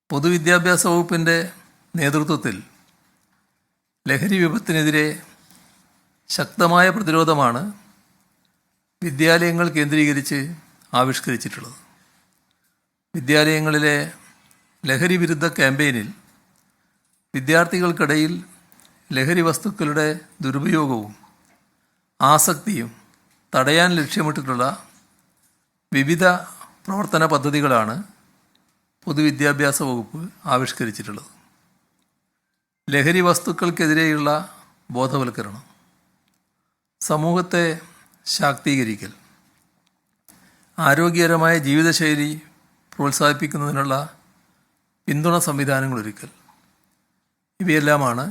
പൊതുവിദ്യാഭ്യാസ വകുപ്പിൻ്റെ നേതൃത്വത്തിൽ ലഹരി വിപത്തിനെതിരെ ശക്തമായ പ്രതിരോധമാണ് വിദ്യാലയങ്ങൾ കേന്ദ്രീകരിച്ച് ആവിഷ്കരിച്ചിട്ടുള്ളത്. വിദ്യാലയങ്ങളിലെ ലഹരി വിരുദ്ധ ക്യാമ്പയിനിൽ വിദ്യാർത്ഥികൾക്കിടയിൽ ലഹരി വസ്തുക്കളുടെ ദുരുപയോഗവും ആസക്തിയും തടയാൻ ലക്ഷ്യമിട്ടിട്ടുള്ള വിവിധ പ്രവർത്തന പദ്ധതികളാണ് പൊതുവിദ്യാഭ്യാസ വകുപ്പ് ആവിഷ്കരിച്ചിട്ടുള്ളത്. ലഹരി വസ്തുക്കൾക്കെതിരെയുള്ള ബോധവൽക്കരണം, സമൂഹത്തെ ശാക്തീകരിക്കൽ, ആരോഗ്യകരമായ ജീവിതശൈലി പ്രോത്സാഹിപ്പിക്കുന്നതിനുള്ള പിന്തുണ സംവിധാനങ്ങളൊരുക്കൽ, ഇവയെല്ലാമാണ്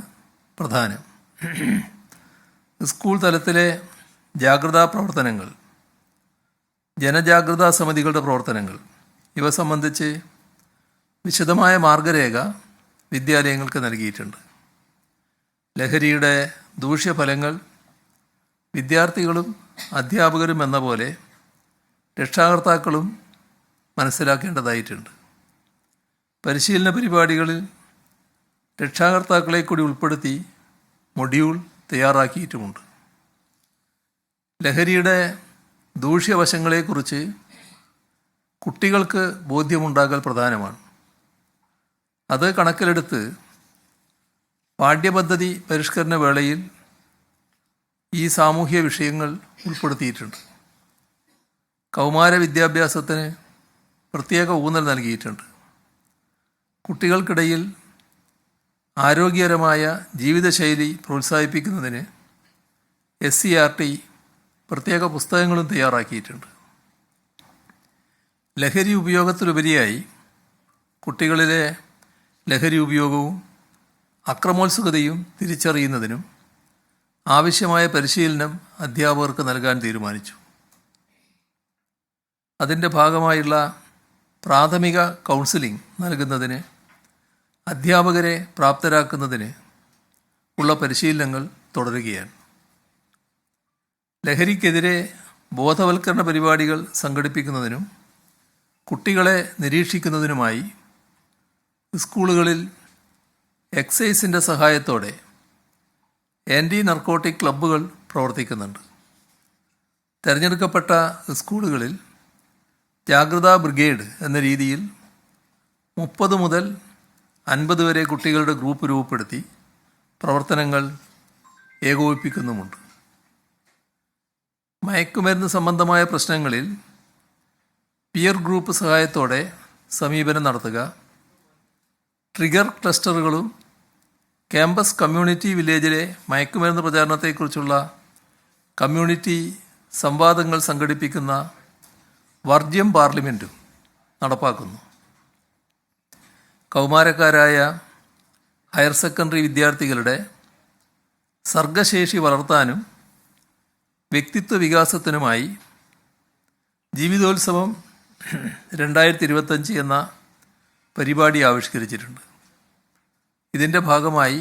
പ്രധാനം. സ്കൂൾ തലത്തിലെ ജാഗ്രതാ പ്രവർത്തനങ്ങൾ, ജനജാഗ്രതാ സമിതികളുടെ പ്രവർത്തനങ്ങൾ ഇവ സംബന്ധിച്ച് വിശദമായ മാർഗരേഖ വിദ്യാലയങ്ങൾക്ക് നൽകിയിട്ടുണ്ട്. ലഹരിയുടെ ദൂഷ്യഫലങ്ങൾ വിദ്യാർത്ഥികളും അധ്യാപകരും എന്ന പോലെ രക്ഷാകർത്താക്കളും മനസ്സിലാക്കേണ്ടതായിട്ടുണ്ട്. പരിശീലന പരിപാടികളിൽ രക്ഷാകർത്താക്കളെ കൂടി ഉൾപ്പെടുത്തി മൊഡ്യൂൾ തയ്യാറാക്കിയിട്ടുമുണ്ട്. ലഹരിയുടെ ദൂഷ്യവശങ്ങളെക്കുറിച്ച് കുട്ടികൾക്ക് ബോധ്യമുണ്ടാകൽ പ്രധാനമാണ്. അത് കണക്കിലെടുത്ത് പാഠ്യപദ്ധതി പരിഷ്കരണ വേളയിൽ ഈ സാമൂഹ്യ വിഷയങ്ങൾ ഉൾപ്പെടുത്തിയിട്ടുണ്ട്. കൗമാര വിദ്യാഭ്യാസത്തിന് പ്രത്യേക ഊന്നൽ നൽകിയിട്ടുണ്ട്. കുട്ടികൾക്കിടയിൽ ആരോഗ്യകരമായ ജീവിതശൈലി പ്രോത്സാഹിപ്പിക്കുന്നതിന് SCERT പ്രത്യേക പുസ്തകങ്ങളും തയ്യാറാക്കിയിട്ടുണ്ട്. ലഹരി ഉപയോഗത്തിലുപരിയായി കുട്ടികളിലെ ലഹരി ഉപയോഗവും അക്രമോത്സുകതയും തിരിച്ചറിയുന്നതിനും ആവശ്യമായ പരിശീലനം അധ്യാപകർക്ക് നൽകാൻ തീരുമാനിച്ചു. അതിൻ്റെ ഭാഗമായുള്ള പ്രാഥമിക കൗൺസിലിംഗ് നൽകുന്നതിന്, അധ്യാപകരെ പ്രാപ്തരാക്കുന്നതിന് ഉള്ള പരിശീലനങ്ങൾ തുടരുകയാണ്. ലഹരിക്കെതിരെ ബോധവൽക്കരണ പരിപാടികൾ സംഘടിപ്പിക്കുന്നതിനും കുട്ടികളെ നിരീക്ഷിക്കുന്നതിനുമായി സ്കൂളുകളിൽ എക്സൈസിൻ്റെ സഹായത്തോടെ ആൻറ്റി നർക്കോട്ടിക് ക്ലബ്ബുകൾ പ്രവർത്തിക്കുന്നുണ്ട്. തിരഞ്ഞെടുക്കപ്പെട്ട സ്കൂളുകളിൽ ജാഗ്രതാ ബ്രിഗേഡ് എന്ന രീതിയിൽ 30 മുതൽ 50 വരെ കുട്ടികളുടെ ഗ്രൂപ്പ് രൂപപ്പെടുത്തി പ്രവർത്തനങ്ങൾ ഏകോപിപ്പിക്കുന്നുമുണ്ട്. മയക്കുമരുന്ന് സംബന്ധമായ പ്രശ്നങ്ങളിൽ പിയർ ഗ്രൂപ്പ് സഹായത്തോടെ സമീപനം നടത്തുക, ട്രിഗർ ക്ലസ്റ്ററുകളും ക്യാമ്പസ് കമ്മ്യൂണിറ്റി വില്ലേജിലെ മയക്കുമരുന്ന് പ്രചാരണത്തെക്കുറിച്ചുള്ള കമ്മ്യൂണിറ്റി സംവാദങ്ങൾ സംഘടിപ്പിക്കുന്ന വർജ്യം പാർലമെൻറ്റും നടപ്പാക്കുന്നു. കൗമാരക്കാരായ ഹയർ സെക്കൻഡറി വിദ്യാർത്ഥികളുടെ സർഗശേഷി വളർത്താനും വ്യക്തിത്വ വികാസത്തിനുമായി ജീവിതോത്സവം 2025 എന്ന പരിപാടി ആവിഷ്കരിച്ചിട്ടുണ്ട്. ഇതിൻ്റെ ഭാഗമായി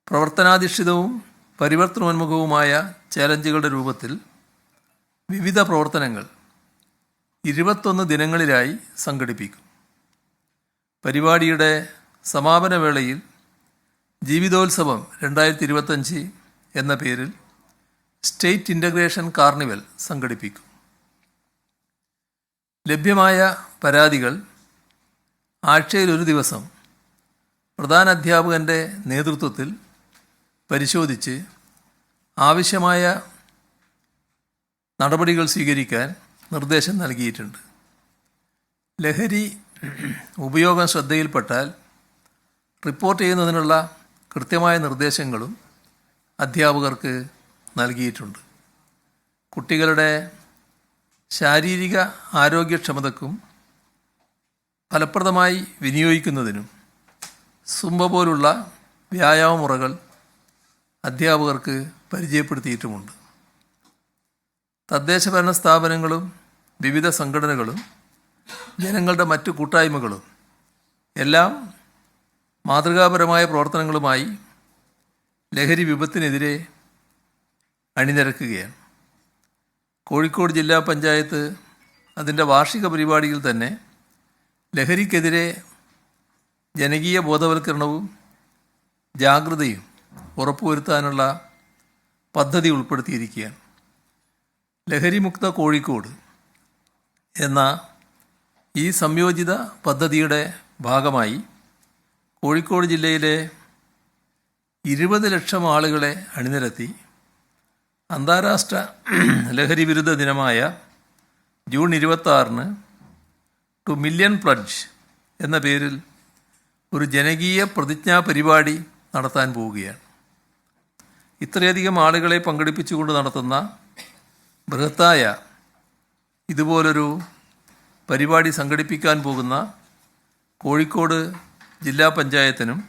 പ്രവർത്തനാധിഷ്ഠിതവും പരിവർത്തനോന്മുഖവുമായ ചാലഞ്ചുകളുടെ രൂപത്തിൽ വിവിധ പ്രവർത്തനങ്ങൾ 21 ദിനങ്ങളിലായി സംഘടിപ്പിക്കും. പരിപാടിയുടെ സമാപന വേളയിൽ ജീവിതോത്സവം 2025 എന്ന പേരിൽ സ്റ്റേറ്റ് ഇൻ്റഗ്രേഷൻ കാർണിവൽ സംഘടിപ്പിക്കും. ലഭ്യമായ പരാതികൾ ആഴ്ചയിൽ ഒരു ദിവസം പ്രധാന അധ്യാപകൻ്റെ നേതൃത്വത്തിൽ പരിശോധിച്ച് ആവശ്യമായ നടപടികൾ സ്വീകരിക്കാൻ നിർദ്ദേശം നൽകിയിട്ടുണ്ട്. ലഹരി ഉപയോഗം ശ്രദ്ധയിൽപ്പെട്ടാൽ റിപ്പോർട്ട് ചെയ്യുന്നതിനുള്ള കൃത്യമായ നിർദ്ദേശങ്ങളും അധ്യാപകർക്ക് നൽകിയിട്ടുണ്ട്. കുട്ടികളുടെ ശാരീരിക ആരോഗ്യക്ഷമതക്കും ഫലപ്രദമായി വിനിയോഗിക്കുന്നതിനും സുംബ പോലുള്ള വ്യായാമ മുറകൾ അധ്യാപകർക്ക് പരിചയപ്പെടുത്തിയിട്ടുമുണ്ട്. തദ്ദേശഭരണ സ്ഥാപനങ്ങളും വിവിധ സംഘടനകളും ജനങ്ങളുടെ മറ്റു കൂട്ടായ്മകളും എല്ലാം മാതൃകാപരമായ പ്രവർത്തനങ്ങളുമായി ലഹരി വിപത്തിനെതിരെ അണിനിരക്കുകയാണ്. കോഴിക്കോട് ജില്ലാ പഞ്ചായത്ത് അതിൻ്റെ വാർഷിക പരിപാടിയിൽ തന്നെ ലഹരിക്കെതിരെ ജനകീയ ബോധവൽക്കരണവും ജാഗ്രതയും ഉറപ്പുവരുത്താനുള്ള പദ്ധതി ഉൾപ്പെടുത്തിയിരിക്കുകയാണ്. ലഹരിമുക്ത കോഴിക്കോട് എന്ന ഈ സംയോജിത പദ്ധതിയുടെ ഭാഗമായി കോഴിക്കോട് ജില്ലയിലെ 20 ലക്ഷം ആളുകളെ അണിനിരത്തി അന്താരാഷ്ട്ര ലഹരി വിരുദ്ധ ദിനമായ ജൂൺ 26-ന് ടു മില്യൺ പ്ലഡ്ജ് എന്ന പേരിൽ ഒരു ജനകീയ പ്രതിജ്ഞാ പരിപാടി നടത്താൻ പോവുകയാണ്. ഇത്രയധികം ആളുകളെ പങ്കെടുപ്പിച്ചുകൊണ്ട് നടത്തുന്ന ബൃഹത്തായ ഇതുപോലൊരു പരിപാടി സംഘടിപ്പിക്കാൻ പോകുന്ന കോഴിക്കോട് ജില്ലാ പഞ്ചായത്തിനും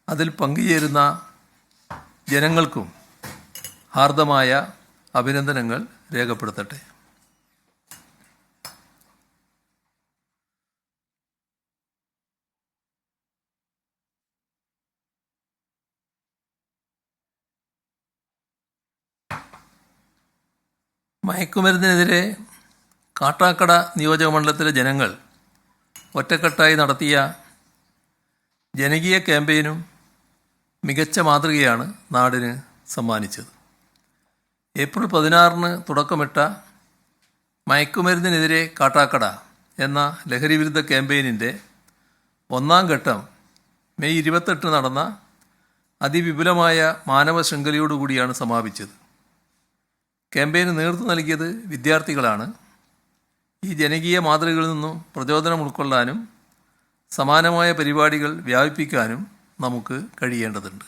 അതിൽ പങ്കുചേരുന്ന ജനങ്ങൾക്കും ഹാർദമായ അഭിനന്ദനങ്ങൾ രേഖപ്പെടുത്തട്ടെ. മയക്കുമരുന്നിനെതിരെ കാട്ടാക്കട നിയോജകമണ്ഡലത്തിലെ ജനങ്ങൾ ഒറ്റക്കെട്ടായി നടത്തിയ ജനകീയ ക്യാമ്പയിനും മികച്ച മാതൃകയാണ് നാടിന് സമ്മാനിച്ചത്. ഏപ്രിൽ 16-ന് തുടക്കമിട്ട മയക്കുമരുന്നിനെതിരെ കാട്ടാക്കട എന്ന ലഹരി വിരുദ്ധ ക്യാമ്പയിനിൻ്റെ ഒന്നാം ഘട്ടം മെയ് 28-ന് നടന്ന അതിവിപുലമായ മാനവ ശൃംഖലയോടുകൂടിയാണ് സമാപിച്ചത്. ക്യാമ്പയിന് നേതൃത്വം നൽകിയത് വിദ്യാർത്ഥികളാണ്. ഈ ജനകീയ മാതൃകകളിൽ നിന്നും പ്രചോദനം ഉൾക്കൊള്ളാനും സമാനമായ പരിപാടികൾ വ്യാപിപ്പിക്കാനും നമുക്ക് കഴിയേണ്ടതുണ്ട്.